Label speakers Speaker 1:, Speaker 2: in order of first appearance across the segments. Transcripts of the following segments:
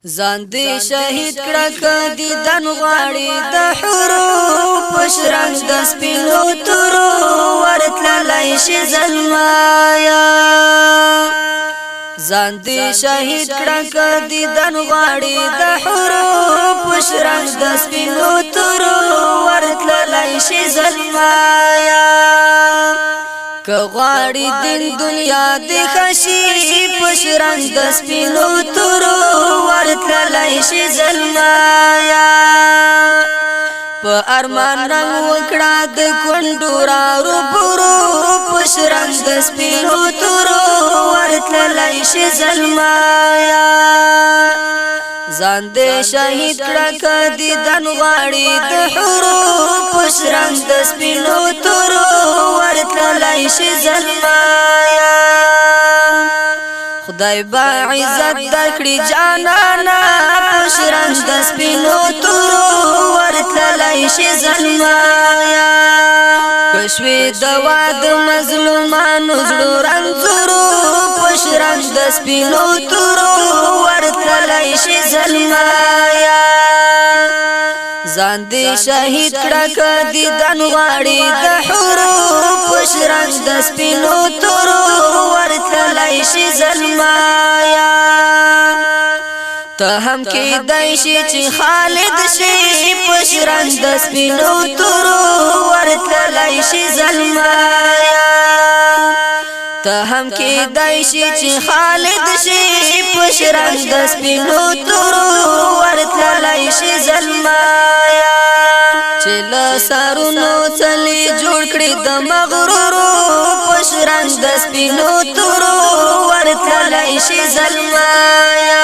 Speaker 1: ځان دې شهید کړه کدي دن غواړي د حروف پشرنګ د سپینو تورو ورتللی شي زلمایا ځان دې شهید کړه کدي دن غواړي د حروف پشرنګ د سپینو تورو ورتللی شي زلمایا که غواړي دین دنیا دې خشي پشرنګ د سپینو تورو ورتللی شي زلمایا په ارمان رنګ وکړه د کونډو راورو پورو پشرنګ د سپینو تورو ورتللی شي زلمایا ځان دې شهید کړه کدي دن غواړي د حروف پشرنګ د سپینو تورو ورتللی شي زلمایا خدای با عزت درکړي جانانا پشرنګ د سپینو تورو ورتللی شي زلمایا کشوي دوا د مظلومانو زړو رنځورو پشرنګ د سپینو تورو ورتللی شي زلمایا ځان دې شهید کړه کدي دن غواړي د حروف پشرنګ د سپینو تورو ورتللی شي زلمایا ته هم کېدای شي چې خالد شي پشرنګ د سپینو تورو ورتللی شي زلمایا ته هم کېدای شي چې خالد شي پشرنګ د سپینو تورو ورتللی شي زلمایا چې له سرونو څلې جوړ کړي د مغرورو پشرنګ د سپینو تورو ورتللی شي زلمایا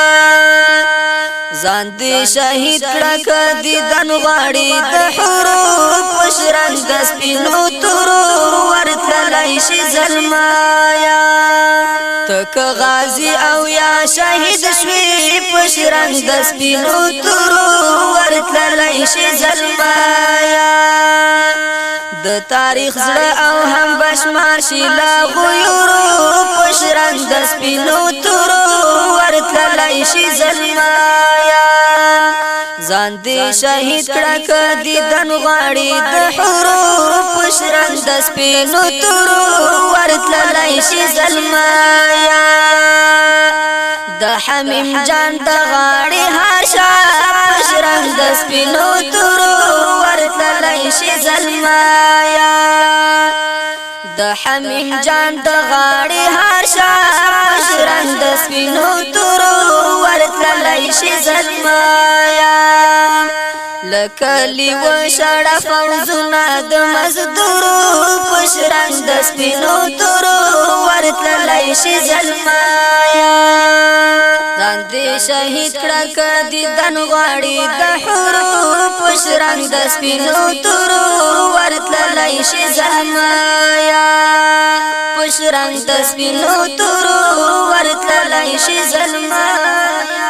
Speaker 1: ځان دې شهید کړه کدي دن غواړي د حروف پشرنګ د سپینو تورو ورتللی شي زلمایا تک غازی او یا شهید شوی پشرنګ د سپینو تورو ورتللی شي زلمایا د تاریخ زړه او هم بشمار شي لا غیورو پشرنګ د سپینو تورو ورتللی شي زلمایا ځان دې شهید کړه کدي دن غواړي د حروف پشرنګ د سپینو تورو ورتللی شي زلمایا د حمیم جان د غاړي هاشا پشرنګ د سپینو تورو ورتللی شي زلمایا د حمیم جان د غاړي هاشا پشرنګ د سپینو تورو ورتللی شي زلمایا لکلی و شړه فوزونه د مزدورو پشرنګ د سپینو تورو ورتللی شي زلمایا ځان دې شهید کړه کدي دن غواړي د حروف پشرنګ د سپینو تورو ورتللی شي زلمایا پشرنګ د سپینو تورو ورتللی شي زلمایا